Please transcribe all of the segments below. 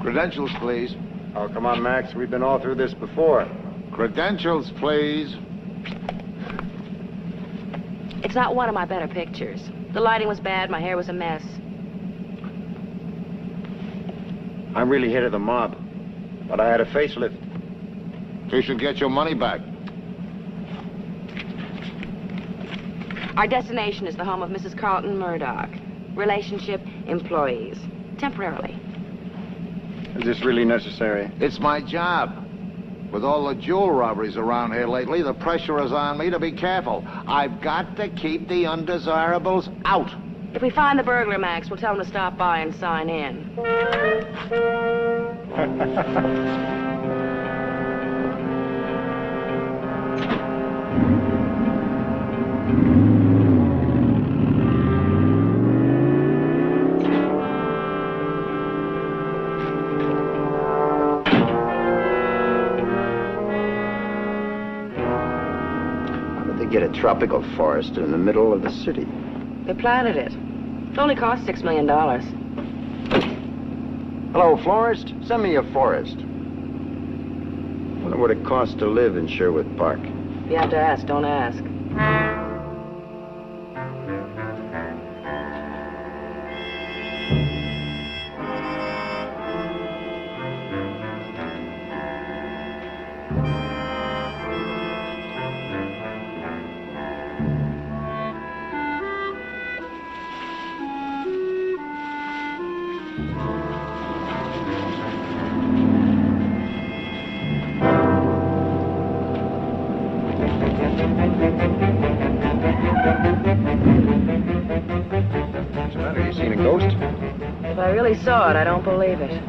Credentials, please. Oh, come on, Max. We've been all through this before. Credentials, please. It's not one of my better pictures. The lighting was bad, my hair was a mess. I'm really head of the mob, but I had a facelift. You should get your money back. Our destination is the home of Mrs. Carlton Murdoch. Relationship, employees. Temporarily. Is this really necessary? It's my job. With all the jewel robberies around here lately, the pressure is on me to be careful. I've got to keep the undesirables out. If we find the burglar, Max, we'll tell him to stop by and sign in. Get a tropical forest in the middle of the city. They planted it. It only cost $6 million. Hello, florist. Send me a forest. Wonder what it costs to live in Sherwood Park. If you have to ask, don't ask. If I really saw it, I don't believe it.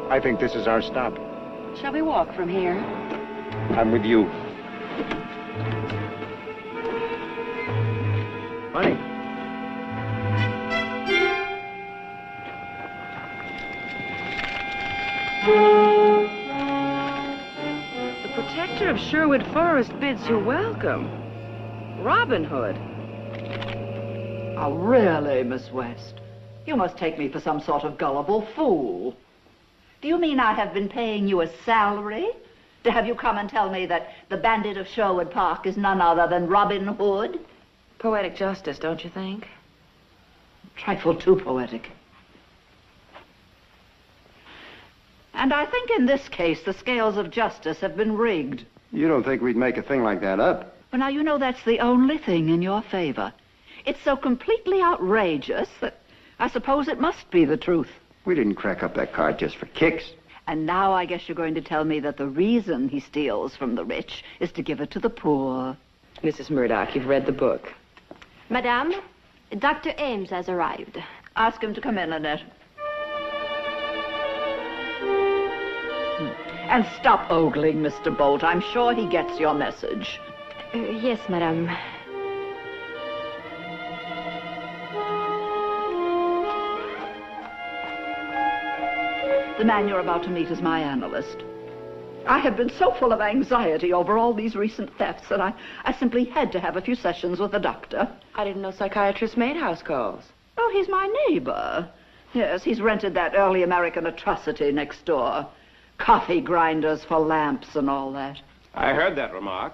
I think this is our stop. Shall we walk from here? I'm with you. Money. The protector of Sherwood Forest bids you welcome. Robin Hood. Oh, really, Miss West? You must take me for some sort of gullible fool. Do you mean I have been paying you a salary to have you come and tell me that the bandit of Sherwood Park is none other than Robin Hood? Poetic justice, don't you think? A trifle too poetic. And I think in this case, the scales of justice have been rigged. You don't think we'd make a thing like that up? Well, now, you know that's the only thing in your favor. It's so completely outrageous that I suppose it must be the truth. We didn't crack up that car just for kicks. And now I guess you're going to tell me that the reason he steals from the rich is to give it to the poor. Mrs. Murdoch, you've read the book. Madame, Dr. Ames has arrived. Ask him to come in, Annette. And stop ogling, Mr. Bolt. I'm sure he gets your message. Yes, madame. The man you're about to meet is my analyst. I have been so full of anxiety over all these recent thefts that I simply had to have a few sessions with the doctor. I didn't know psychiatrists made house calls. Oh, he's my neighbor. Yes, he's rented that early American atrocity next door. Coffee grinders for lamps and all that. I heard that remark.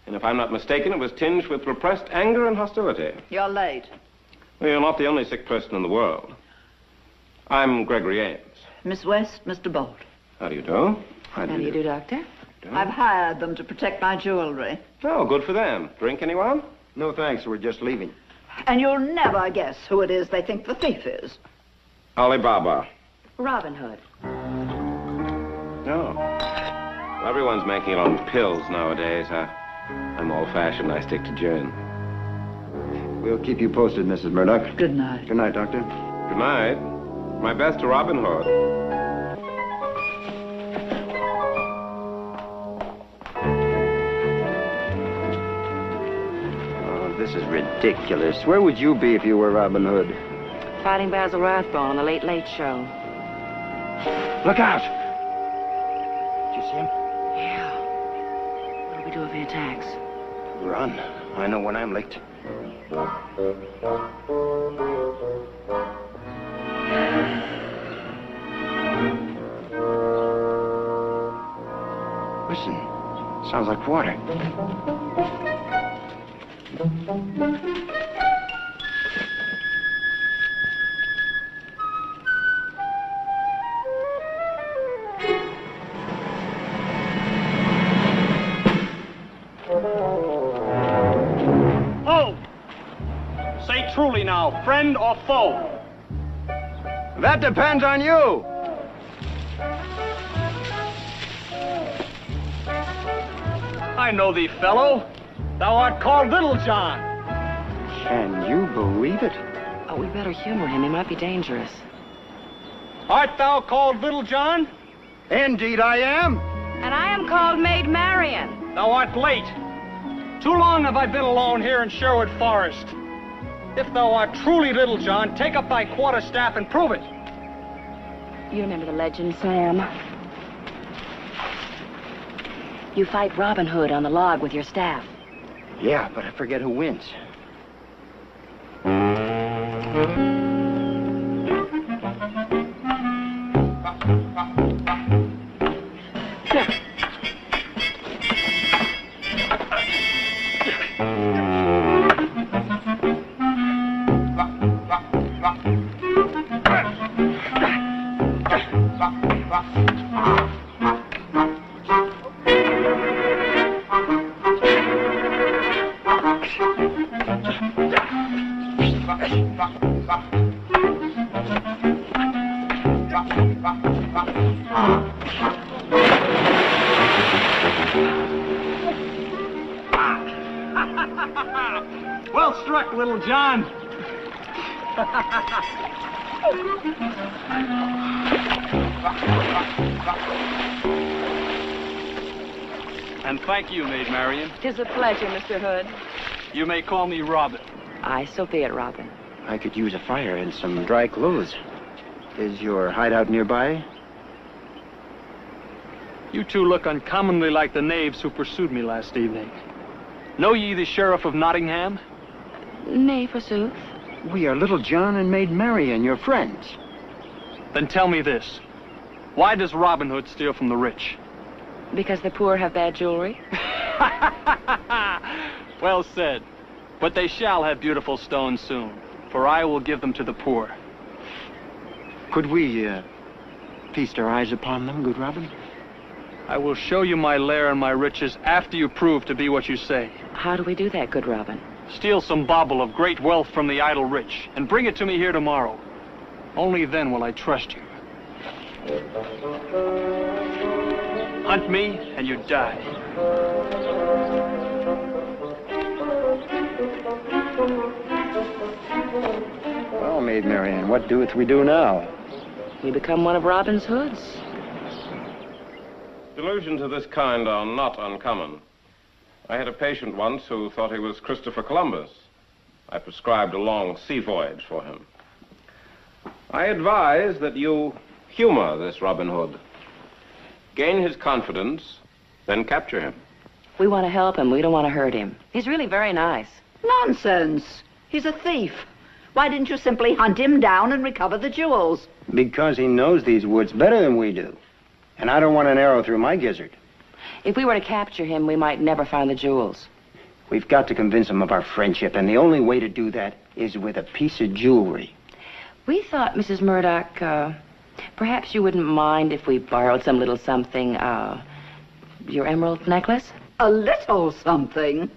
And if I'm not mistaken, it was tinged with repressed anger and hostility. You're late. Well, you're not the only sick person in the world. I'm Gregory Ames. Miss West, Mr. Bolt. How do you do? How do you do, Doctor? I've hired them to protect my jewelry. Oh, good for them. Drink, anyone? No thanks, we're just leaving. And you'll never guess who it is they think the thief is. Alibaba. Robin Hood. No. Well, everyone's making it on pills nowadays. I'm old-fashioned. I stick to gin. We'll keep you posted, Mrs. Murdoch. Good night. Good night, Doctor. Good night. My best to Robin Hood. Oh, this is ridiculous. Where would you be if you were Robin Hood? Fighting Basil Rathbone on the Late Late Show. Look out! Did you see him? Yeah. What do we do if he attacks? Run. I know when I'm licked. Listen. Sounds like water. Oh! Say truly now, friend or foe? That depends on you. I know thee, fellow. Thou art called Little John. Can you believe it? Oh, we better humor him. He might be dangerous. Art thou called Little John? Indeed I am. And I am called Maid Marian. Thou art late. Too long have I been alone here in Sherwood Forest. If thou art truly Little John, take up thy quarterstaff and prove it. You remember the legend, Sam? You fight Robin Hood on the log with your staff. Yeah, but I forget who wins. Well struck, Little John. And thank you, Maid Marian. 'Tis a pleasure, Mr. Hood. You may call me Robin. Aye, so be it, Robin. I could use a fire and some dry clothes. Is your hideout nearby? You two look uncommonly like the knaves who pursued me last evening. Know ye the Sheriff of Nottingham? Nay, forsooth. We are Little John and Maid Marian, your friends. Then tell me this. Why does Robin Hood steal from the rich? Because the poor have bad jewelry? Well said. But they shall have beautiful stones soon, for I will give them to the poor. Could we, feast our eyes upon them, good Robin? I will show you my lair and my riches after you prove to be what you say. How do we do that, good Robin? Steal some bauble of great wealth from the idle rich, and bring it to me here tomorrow. Only then will I trust you. Hunt me, and you die. Well, Maid Marian, what doeth we do now? We become one of Robin Hood's. Delusions of this kind are not uncommon. I had a patient once who thought he was Christopher Columbus. I prescribed a long sea voyage for him. I advise that you humor this Robin Hood. Gain his confidence, then capture him. We want to help him. We don't want to hurt him. He's really very nice. Nonsense. He's a thief. Why didn't you simply hunt him down and recover the jewels? Because he knows these woods better than we do. And I don't want an arrow through my gizzard. If we were to capture him, we might never find the jewels. We've got to convince him of our friendship, and the only way to do that is with a piece of jewelry. We thought, Mrs. Murdoch, perhaps you wouldn't mind if we borrowed some little something, your emerald necklace? A little something?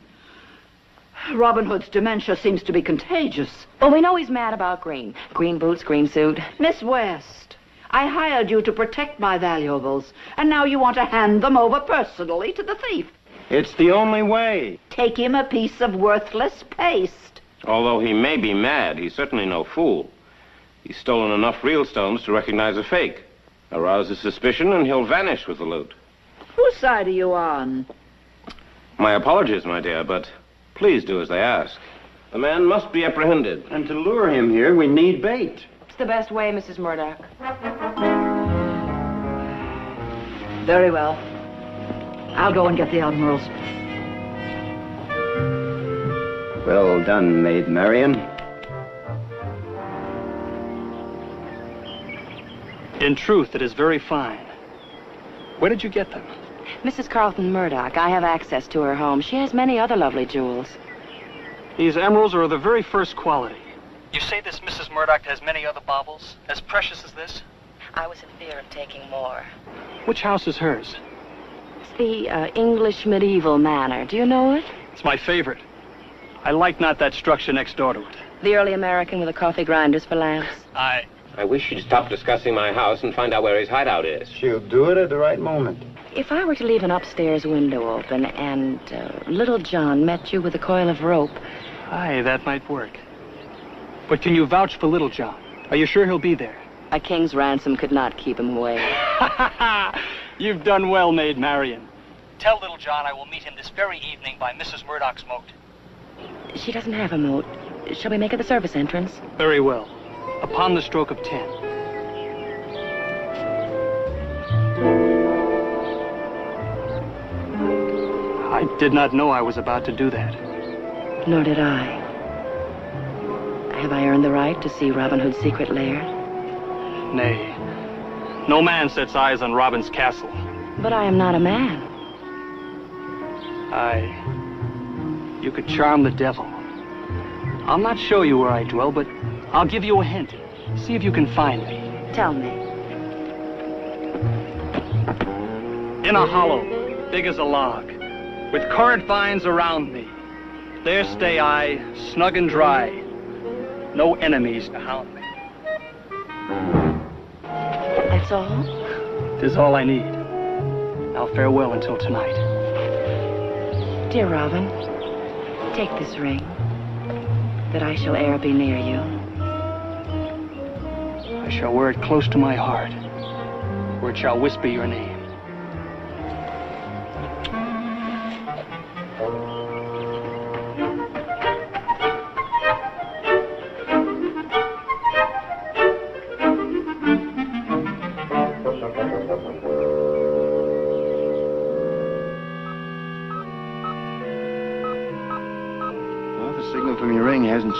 Robin Hood's dementia seems to be contagious. Well, we know he's mad about green. Green boots, green suit. Miss West, I hired you to protect my valuables, and now you want to hand them over personally to the thief. It's the only way. Take him a piece of worthless paste. Although he may be mad, he's certainly no fool. He's stolen enough real stones to recognize a fake. Arouse his suspicion, and he'll vanish with the loot. Whose side are you on? My apologies, my dear, but please do as they ask. The man must be apprehended. And to lure him here, we need bait. It's the best way, Mrs. Murdoch. Very well. I'll go and get the admirals. Well done, Maid Marian. In truth, it is very fine. Where did you get them? Mrs. Carlton Murdoch, I have access to her home. She has many other lovely jewels. These emeralds are of the very first quality. You say this Mrs. Murdoch has many other baubles, as precious as this? I was in fear of taking more. Which house is hers? It's the English medieval manor. Do you know it? It's my favorite. I like not that structure next door to it. The early American with the coffee grinders for lamps. I wish you'd stop discussing my house and find out where his hideout is. She'll do it at the right moment. If I were to leave an upstairs window open and little John met you with a coil of rope... Aye, that might work. But can you vouch for Little John? Are you sure he'll be there? A king's ransom could not keep him away. You've done well, Maid Marian. Tell Little John I will meet him this very evening by Mrs. Murdoch's moat. She doesn't have a moat. Shall we make it the service entrance? Very well. Upon the stroke of 10. I did not know I was about to do that. Nor did I. Have I earned the right to see Robin Hood's secret lair? Nay. No man sets eyes on Robin's castle. But I am not a man. Aye. You could charm the devil. I'll not show you where I dwell, but I'll give you a hint. See if you can find me. Tell me. In a hollow, big as a log, with currant vines around me. There stay I, snug and dry. No enemies to hound me. That's all? 'Tis all I need. Now farewell until tonight. Dear Robin, take this ring, that I shall e'er be near you. I shall wear it close to my heart, where it shall whisper your name.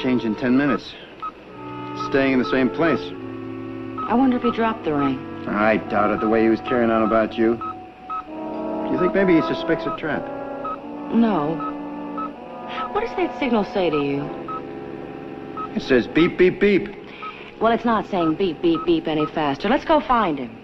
Changed in 10 minutes. Staying in the same place. I wonder if he dropped the ring. I doubt it, the way he was carrying on about you. Do you think maybe he suspects a trap? No. What does that signal say to you? It says beep, beep, beep. Well, it's not saying beep, beep, beep any faster. Let's go find him.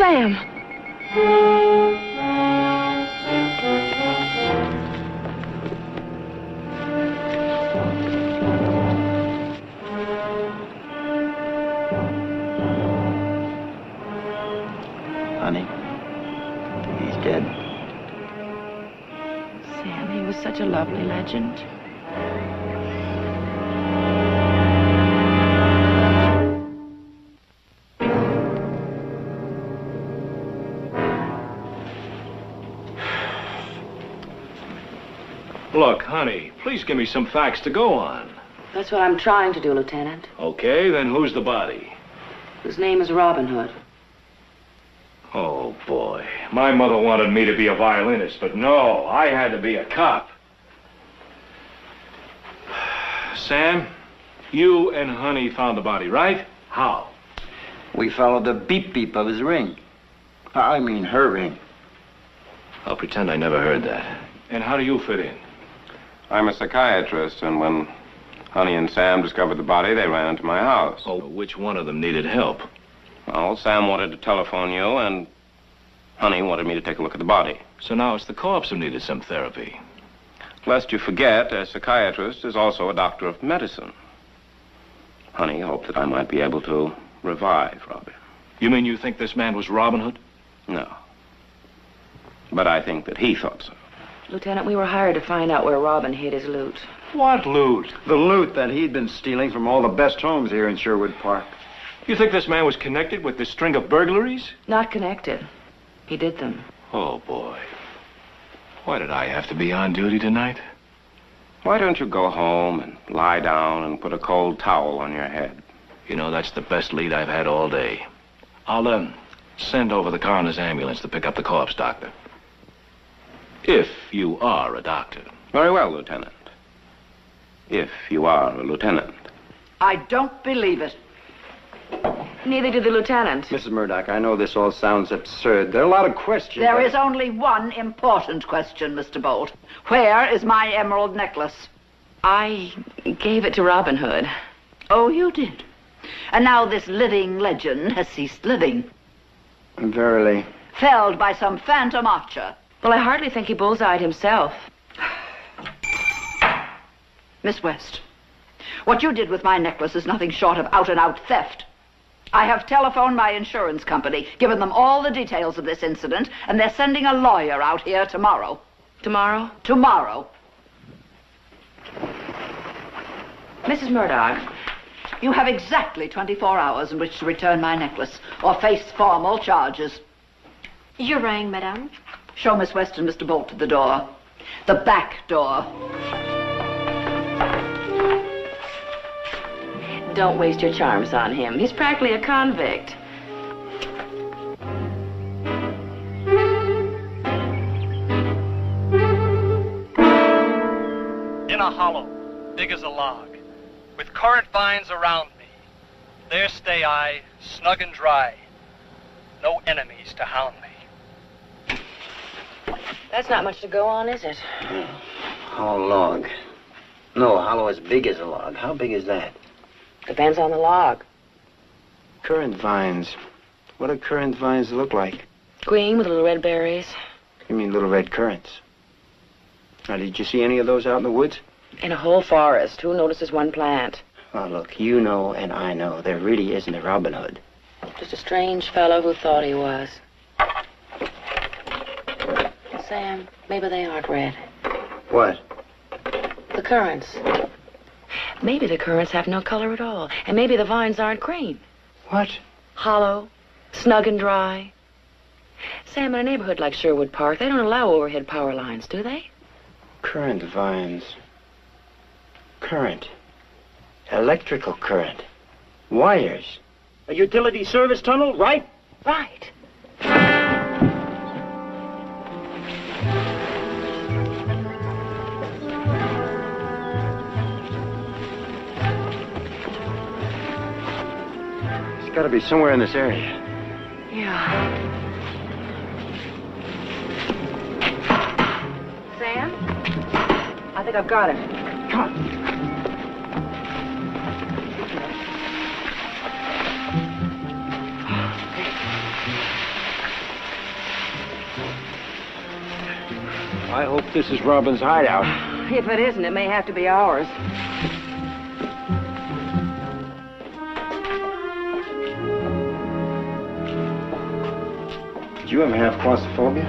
Sam! Honey, he's dead. Sam, he was such a lovely legend. Look, honey, please give me some facts to go on. That's what I'm trying to do, Lieutenant. Okay, then who's the body? His name is Robin Hood. Oh, boy. My mother wanted me to be a violinist, but no, I had to be a cop. Sam, you and Honey found the body, right? How? We followed the beep-beep of his ring. I mean, her ring. I'll pretend I never heard that. And how do you fit in? I'm a psychiatrist, and when Honey and Sam discovered the body, they ran into my house. Oh, which one of them needed help? Well, Sam wanted to telephone you, and Honey wanted me to take a look at the body. So now it's the corpse who needed some therapy. Lest you forget, a psychiatrist is also a doctor of medicine. Honey hoped that I might be able to revive Robin. You mean you think this man was Robin Hood? No. But I think that he thought so. Lieutenant, we were hired to find out where Robin hid his loot. What loot? The loot that he'd been stealing from all the best homes here in Sherwood Park. You think this man was connected with this string of burglaries? Not connected. He did them. Oh, boy. Why did I have to be on duty tonight? Why don't you go home and lie down and put a cold towel on your head? You know, that's the best lead I've had all day. I'll, send over the coroner's ambulance to pick up the corpse, Doctor. If you are a doctor. Very well, Lieutenant. If you are a lieutenant. I don't believe it. Neither did the lieutenant. Mrs. Murdoch, I know this all sounds absurd. There are a lot of questions. There is only one important question, Mr. Bolt. Where is my emerald necklace? I gave it to Robin Hood. Oh, you did? And now this living legend has ceased living. Verily. Felled by some phantom archer. Well, I hardly think he bullseyed himself. Miss West, what you did with my necklace is nothing short of out-and-out theft. I have telephoned my insurance company, given them all the details of this incident, and they're sending a lawyer out here tomorrow. Tomorrow? Tomorrow. Mrs. Murdoch. You have exactly 24 hours in which to return my necklace, or face formal charges. You rang, madame. Show Miss West and Mr. Bolt to the door. The back door. Don't waste your charms on him. He's practically a convict. In a hollow, big as a log, with currant vines around me, there stay I, snug and dry, no enemies to hound me. That's not much to go on, is it? Hollow log. No, hollow as big as a log. How big is that? Depends on the log. Currant vines. What do currant vines look like? Green with little red berries. You mean little red currants? Now, did you see any of those out in the woods? In a whole forest. Who notices one plant? Oh, look, you know and I know there really isn't a Robin Hood. Just a strange fellow who thought he was. Sam, maybe they aren't red. What? The currants. Maybe the currants have no color at all. And maybe the vines aren't green. What? Hollow, snug and dry. Sam, in a neighborhood like Sherwood Park, they don't allow overhead power lines, do they? Currant vines. Current. Electrical current. Wires. A utility service tunnel, right? Right. It's got to be somewhere in this area. Yeah. Sam? I think I've got it. Come on. I hope this is Robin's hideout. If it isn't, it may have to be ours. Did you ever have claustrophobia?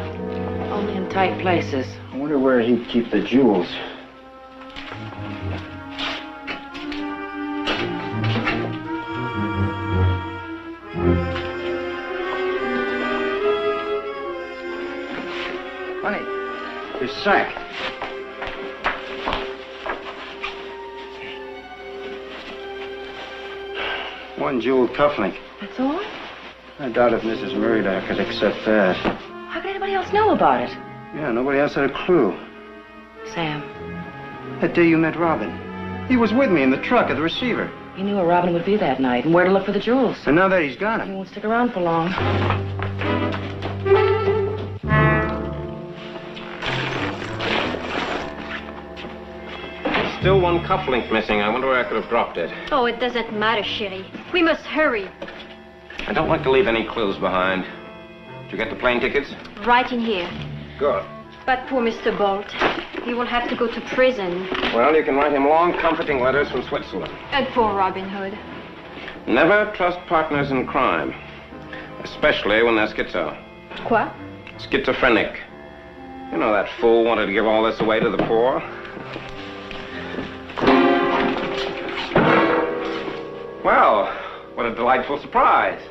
Only in tight places. I wonder where he'd keep the jewels. Honey, your sack. One jeweled cufflink. That's all? I doubt if Mrs. Murdoch could accept that. How could anybody else know about it? Yeah, nobody else had a clue. Sam, That day you met Robin. He was with me in the truck at the receiver. he knew where Robin would be that night and where to look for the jewels. And now that he's got He it. won't stick around for long. Still one cufflink missing. I wonder where I could have dropped it. Oh, it doesn't matter, Sherry. We must hurry. I don't like to leave any clues behind. Did you get the plane tickets? Right in here. Good. But poor Mr. Bolt, he will have to go to prison. Well, you can write him long, comforting letters from Switzerland. And poor Robin Hood. Never trust partners in crime, especially when they're schizo. Quoi? Schizophrenic. You know that fool wanted to give all this away to the poor. Well, what a delightful surprise.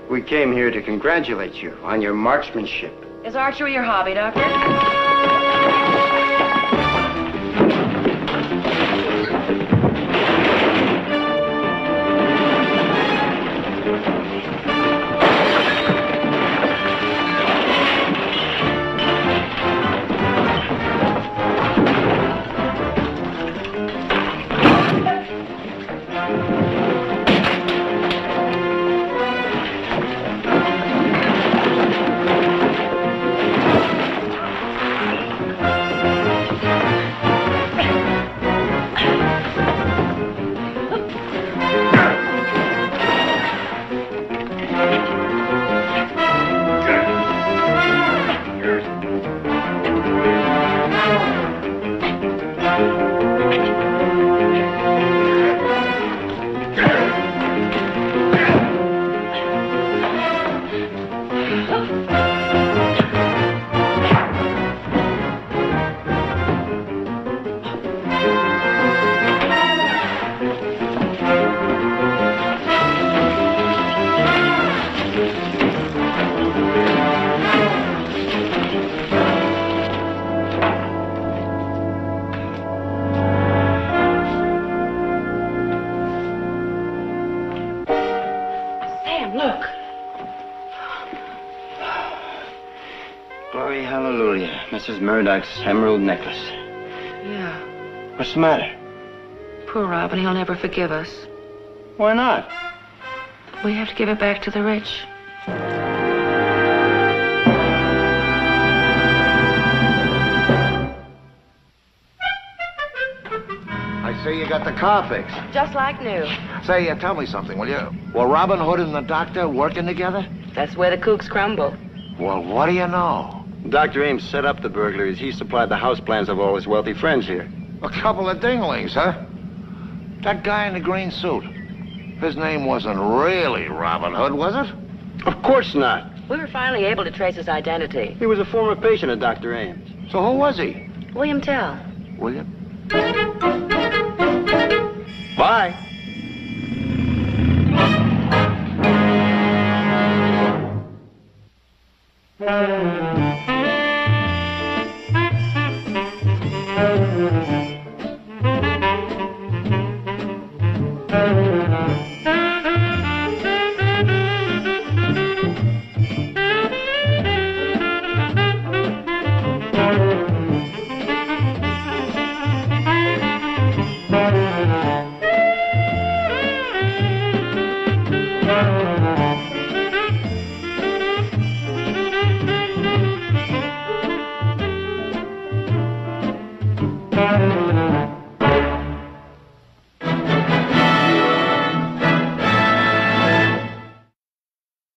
We came here to congratulate you on your marksmanship. Is archery your hobby, Doctor? Glory, hallelujah. Mrs. Murdoch's emerald necklace. Yeah. What's the matter? Poor Robin, he'll never forgive us. Why not? We have to give it back to the rich. I see you got the car fixed. Just like new. Say, tell me something, will you? Were Robin Hood and the doctor working together? That's where the kooks crumble. Well, what do you know? Dr. Ames set up the burglaries. He supplied the house plans of all his wealthy friends here. A couple of dinglings, huh? That guy in the green suit. His name wasn't really Robin Hood, was it? Of course not. We were finally able to trace his identity. He was a former patient of Dr. Ames. So who was he? William Tell. William? Bye.